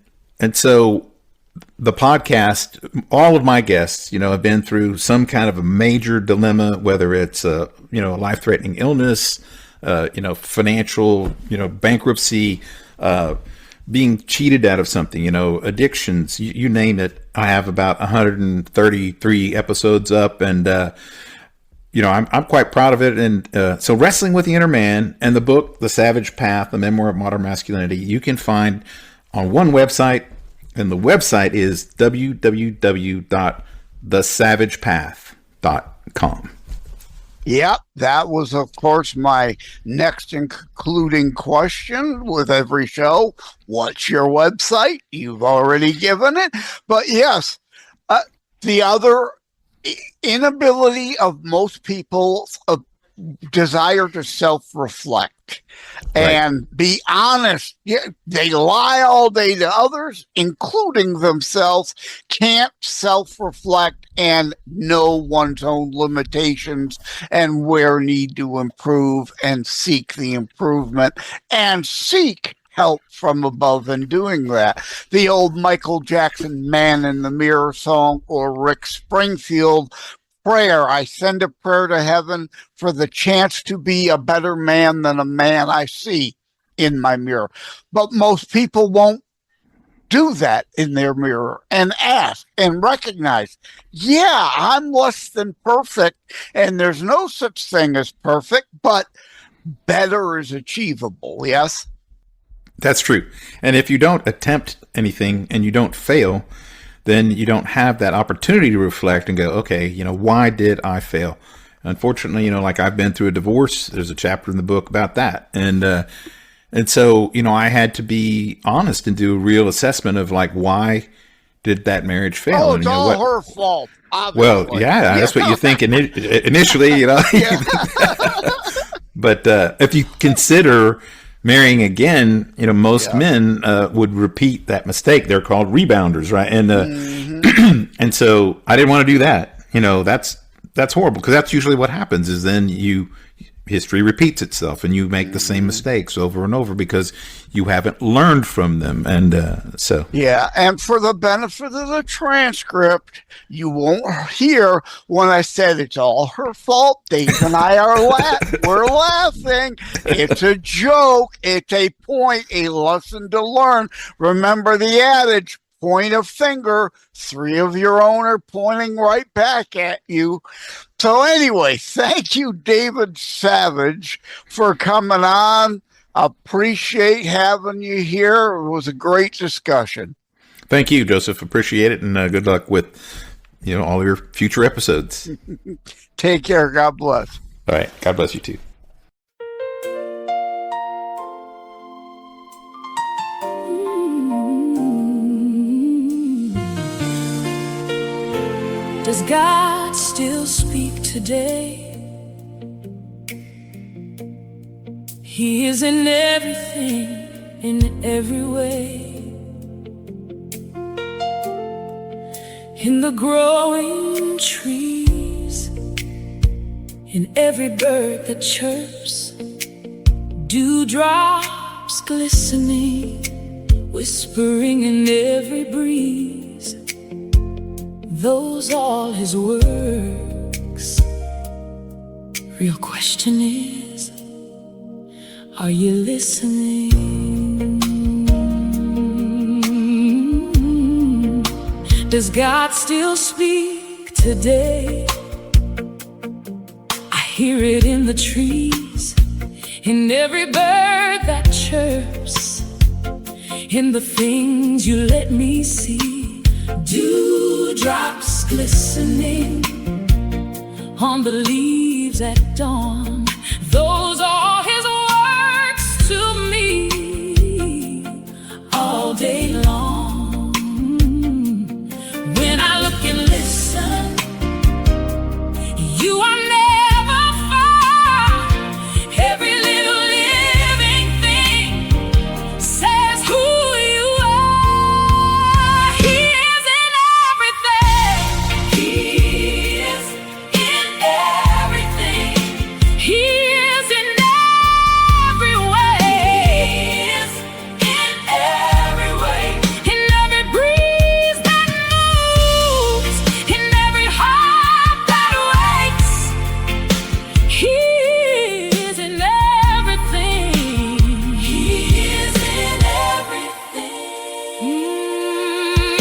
Speaker 3: so the podcast, all of my guests, have been through some kind of a major dilemma, whether it's a life-threatening illness, financial, bankruptcy, being cheated out of something, addictions, you name it. I have about 133 episodes up, and I'm quite proud of it. And so Wrestling with the Inner Man and the book, The Savage Path, The Memoir of Modern Masculinity, you can find on one website, and the website is www.thesavagepath.com.
Speaker 2: Yep, that was, of course, my next and concluding question with every show. What's your website? You've already given it. But yes, the other inability of most people's desire to self-reflect and be honest. Yeah, they lie all day to others, including themselves, can't self-reflect and know one's own limitations and where need to improve and seek the improvement and seek help from above in doing that. The old Michael Jackson Man in the Mirror song, or Rick Springfield prayer, I send a prayer to heaven for the chance to be a better man than a man I see in my mirror. But most people won't do that in their mirror and ask and recognize, I'm less than perfect, and there's no such thing as perfect, but better is achievable. Yes?
Speaker 3: That's true. And if you don't attempt anything and you don't fail, then you don't have that opportunity to reflect and go, okay, why did I fail? Unfortunately, like I've been through a divorce. There's a chapter in the book about that. And so, I had to be honest and do a real assessment of like, why did that marriage fail?
Speaker 2: Oh, it's all her fault. Obviously.
Speaker 3: Well, that's what you think initially, But if you consider marrying again, most men would repeat that mistake. They're called rebounders, right? And and so I didn't want to do that. That's horrible, because that's usually what happens. Is then history repeats itself, and you make the same mistakes over and over because you haven't learned from them. And
Speaker 2: and for the benefit of the transcript, you won't hear when I said it's all her fault. Dave and I we're laughing. It's a joke. It's a point, a lesson to learn. Remember the adage, point a finger, 3 of your own are pointing right back at you. So anyway, thank you, David Savage, for coming on. Appreciate having you here. It was a great discussion.
Speaker 3: Thank you, Joseph. Appreciate it, and good luck with all your future episodes.
Speaker 2: Take care. God bless.
Speaker 3: All right. God bless you too.
Speaker 1: Does God still speak today? He is in everything, in every way. In the growing trees, in every bird that chirps, dewdrops glistening, whispering in every breeze. Those all his works, Real question is, are you listening? Does God still speak today? I hear it in the trees, in every bird that chirps, in the things you let me see. Dewdrops glistening on the leaves at dawn. Those are His works to me all day long. When I look and listen, you are never far. Every little living thing says who you are. He is in everything. He is in everything. He is in every way. He is in every way. In every breeze that moves, in every heart that waits. He is in everything. He is in everything.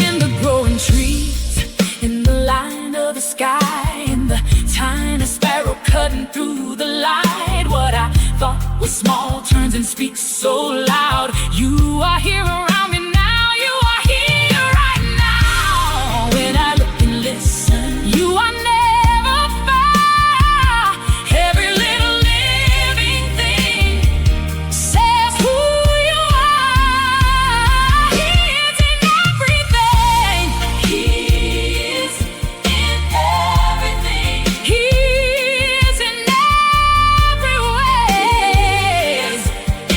Speaker 1: In the growing trees, in the line of the sky, in the tiny sparrow cutting through the light. What I thought was small turns and speaks so loud. You are here around me now. You are here right now. When I look and listen, you are never far. Every little living thing says who you are. He is in everything. He is in everything. He is in every way.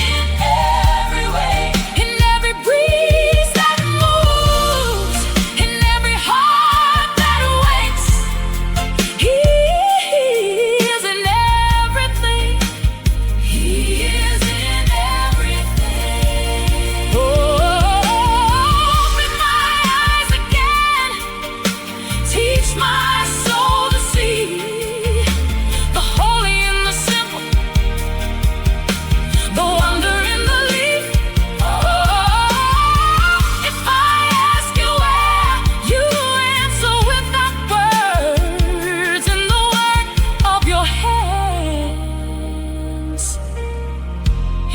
Speaker 1: In every way. In every breeze that moves, in every heart that waits. He is in everything. He is in everything. Open my eyes again. Teach my soul to see the holy in the simple, the wonder in the leaf. If I ask you where, you answer without words. In the work of your hands,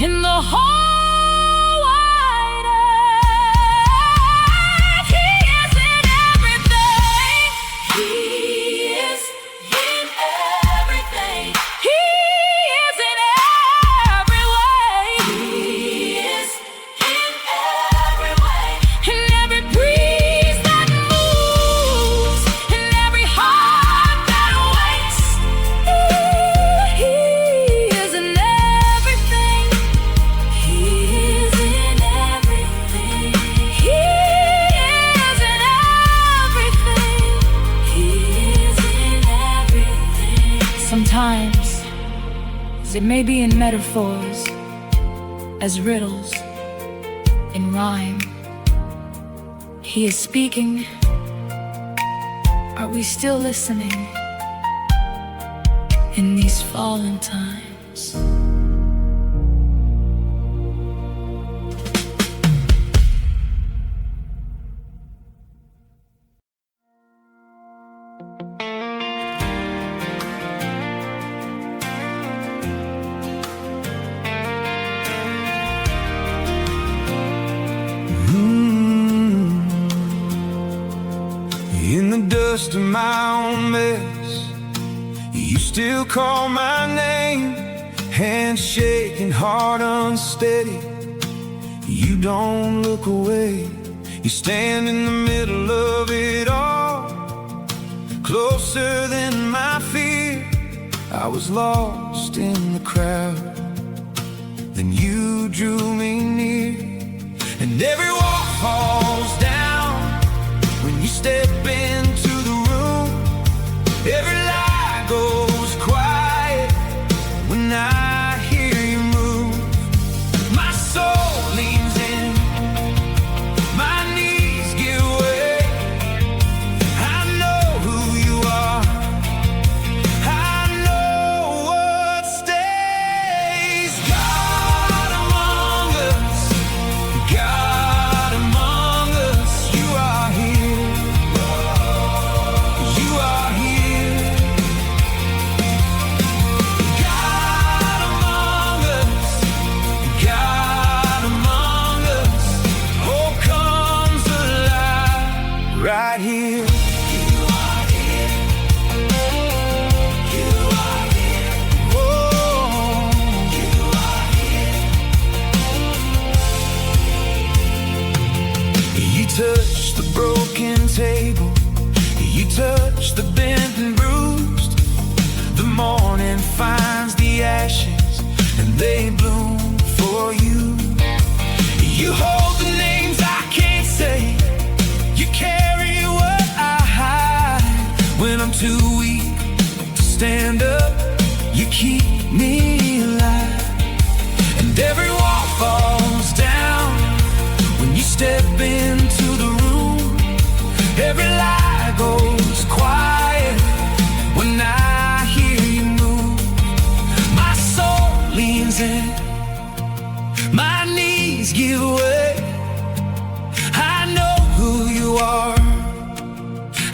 Speaker 1: in the whole wide earth. He is in everything. He is in everything. He is in every way. He is in every way. In every breeze that moves, in every heart that waits. He is in everything. He is in everything. He is in everything. He is in everything. Sometimes it may be in metaphors, as riddles, in rhyme. He is speaking. Are we still listening in these fallen times?
Speaker 6: In the dust of my own mess, you still call my name. Hands shaking, heart unsteady. You don't look away. You stand in the middle of it all, closer than my fear. I was lost in the crowd, then you drew me near. And every wall falls down when you step into the room. Every lie goes quiet when I hear you move. My soul leans in, my knees give way. I know who you are, I know what stand up, you keep me alive. And every wall falls down when you step into the room. Every lie goes quiet when I hear you move. My soul leans in, my knees give way. I know who you are,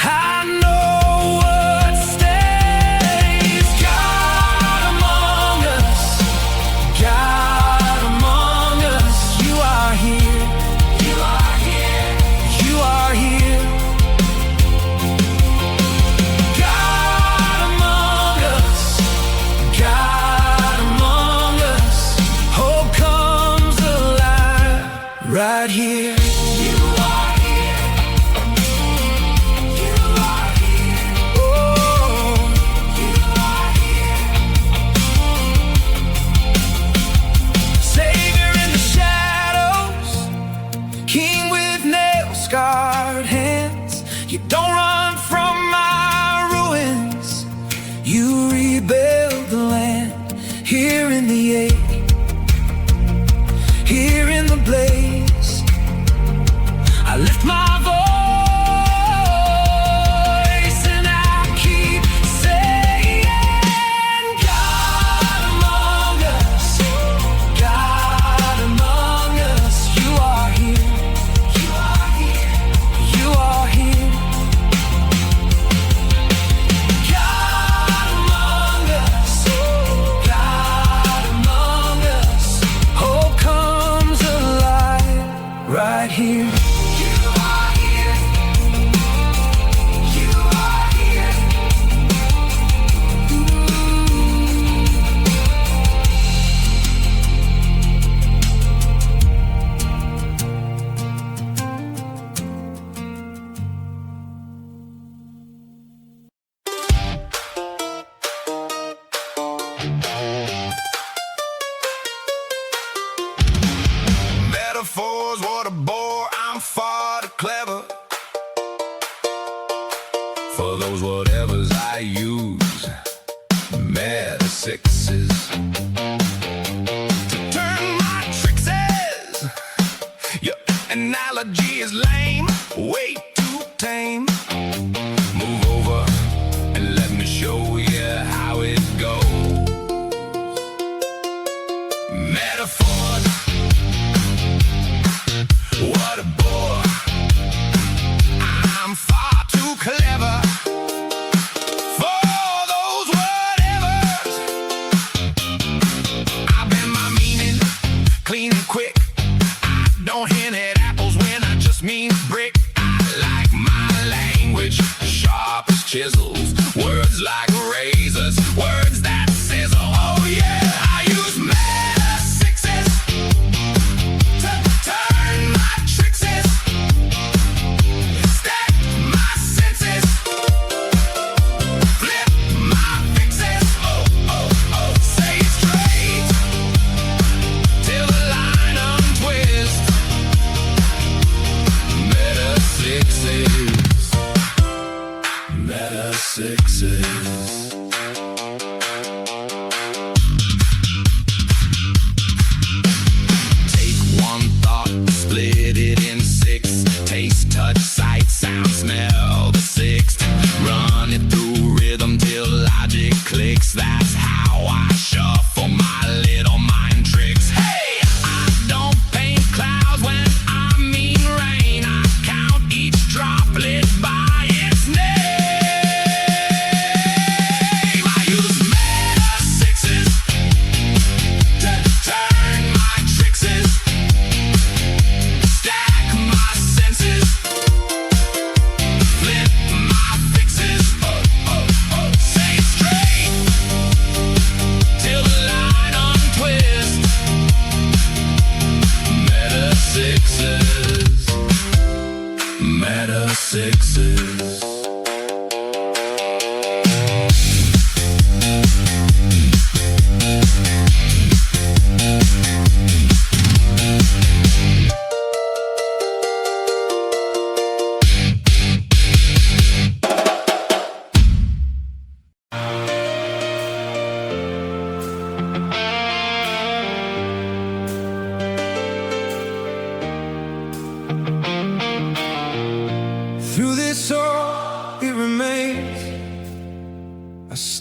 Speaker 6: I know what stays. God among us, God among us. You are here, you are here, you are here. God among us, God among us. Hope comes alive right here. Scarred hands, you don't run from my ruins. You rebuild the land here in the ache, here in the blaze. I lift my voice and I keep saying, God among us, God among us. You are here, you are here, you are here. God among us, God among us. Hope comes alive right here. You are here, you are here. Metaphors, what a bore, I'm far too clever for those whatevers I use. Meta sixes to turn my trickses. Your analogy is lame, way too tame. Move over and let me show you how it goes. Metaphors, what a bore, I'm far too clever for those whatevers. I bend my meaning clean and quick. I don't hint at apples when I just mean brick. I like my language sharp as chisels, words like razors, words that sizzle. Oh yeah, I use meta sixes to turn my trickses, stack my senses, flip my fixes. Oh, oh, oh, say it straight till the line untwist. Meta sixes, meta sixes. Take one thought, split it in six. Taste, touch, sight, sound, smell, the sixth. Run it through rhythm till logic clicks. That's how I shuffle my little mind tricks. Hey, I don't paint clouds when I mean rain. I count each droplet by its name. I use meta sixes to turn my trickses, stack my senses, flip my fixes. Oh, oh, oh, say it straight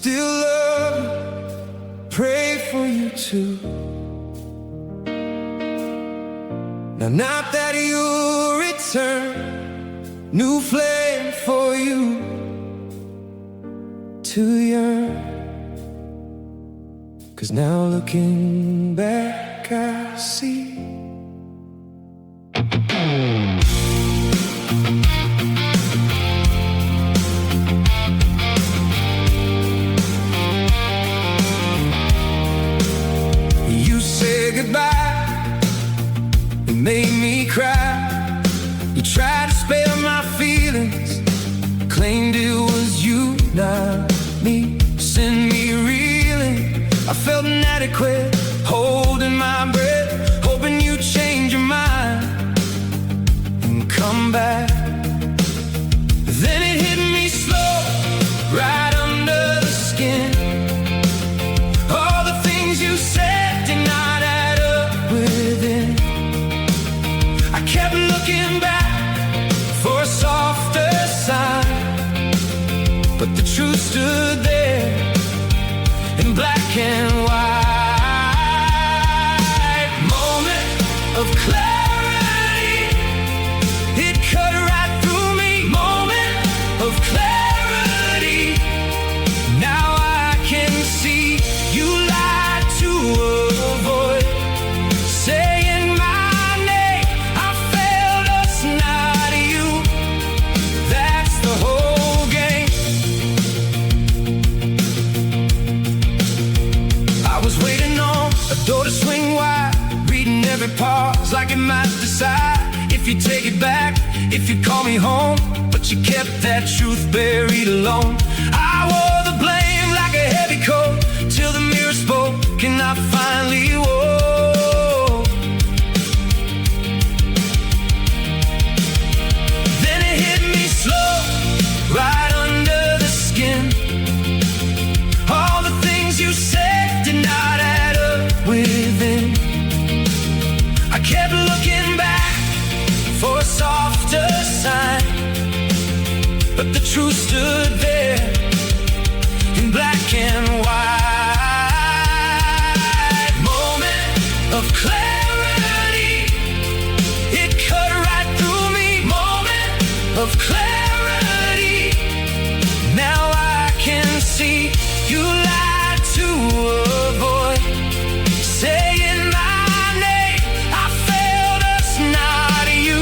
Speaker 6: still love you, pray for you too. Now not that you'll return, new flame for you to yearn. 'Cause now looking back I see you said goodbye, it made me cry. You tried to spare my feelings, claimed it was you, not me. Send me reeling, I felt inadequate, holding my breath, hoping you'd change your mind and come back. Then it hit me slow, right under the skin. All the things you said did not add up within. I kept looking back for a softer sign, but the truth stood there in black and white. Moment of clarity, it cut right through me. Moment of clarity, now I can see you lied to avoid saying my name. I failed us, not you. That's the whole game. I was waiting on a door to swing wide, reading every pause like it might decide if you take it back, if you call me home. But you kept that truth buried alone. I wore the blame like a heavy coat till the mirror spoke and I finally woke. Then it hit me slow, right under the skin. All the things you said did not add up within. I kept looking back for a softer sign, but the truth stood there in black and white. Moment of clarity, it cut right through me. Moment of clarity, now I can see you lied to avoid saying my name. I failed us, not you.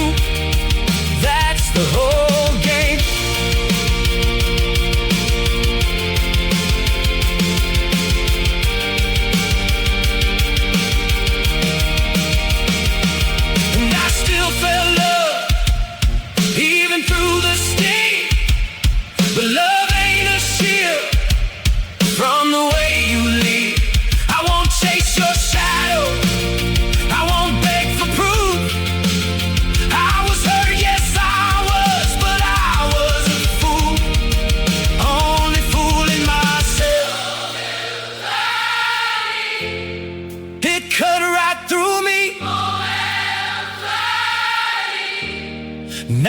Speaker 6: That's the whole game. And I still felt love, even through the sting. But love ain't a shield from the way you lead. I won't chase your shadow, I won't beg for proof. I was hurt, yes I was, but I was a fool, only fooling myself. It cut right through me.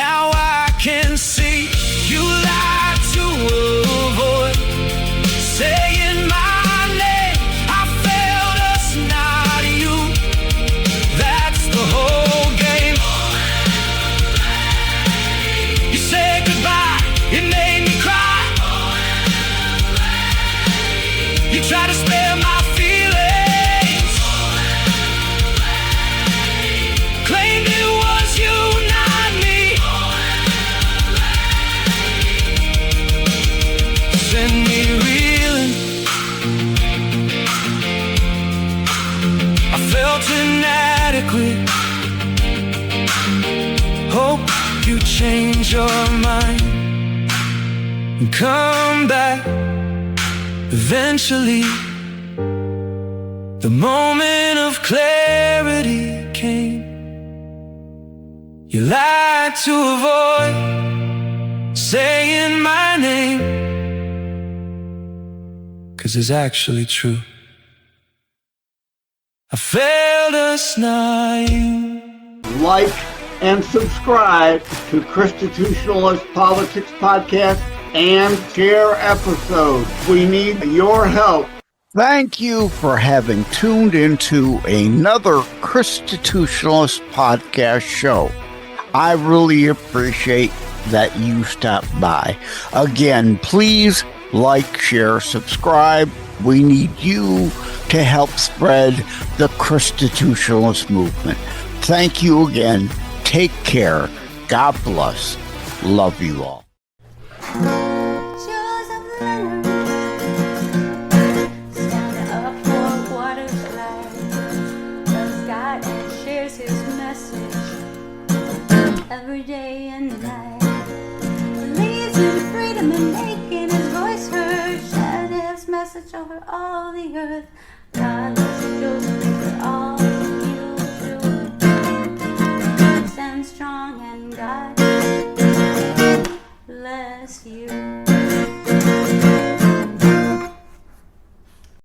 Speaker 6: Now I can see you lied to avoid saying my name. I failed us, not you. That's the whole game. You said goodbye, it made me cry. You tried to spare my feelings, claimed it was you, not me. Send me reeling, I felt inadequate, hope you change your mind and come back eventually. The moment of clarity came. You lied to avoid saying my name, 'cause it's actually true. I failed us, not you.
Speaker 2: Like and subscribe to Constitutionalist Politics Podcast and share episodes. We need your help. Thank you for having tuned into another Constitutionalist podcast show. I really appreciate that you stopped by. Again, please like, share, subscribe. We need you to help spread the Constitutionalist movement. Thank you again. Take care. God bless. Love you all.
Speaker 7: Every day and night, believes in freedom and making his voice heard, sharing his message over all the earth. God loves you, Joseph, for all you do. Stand strong and God bless you.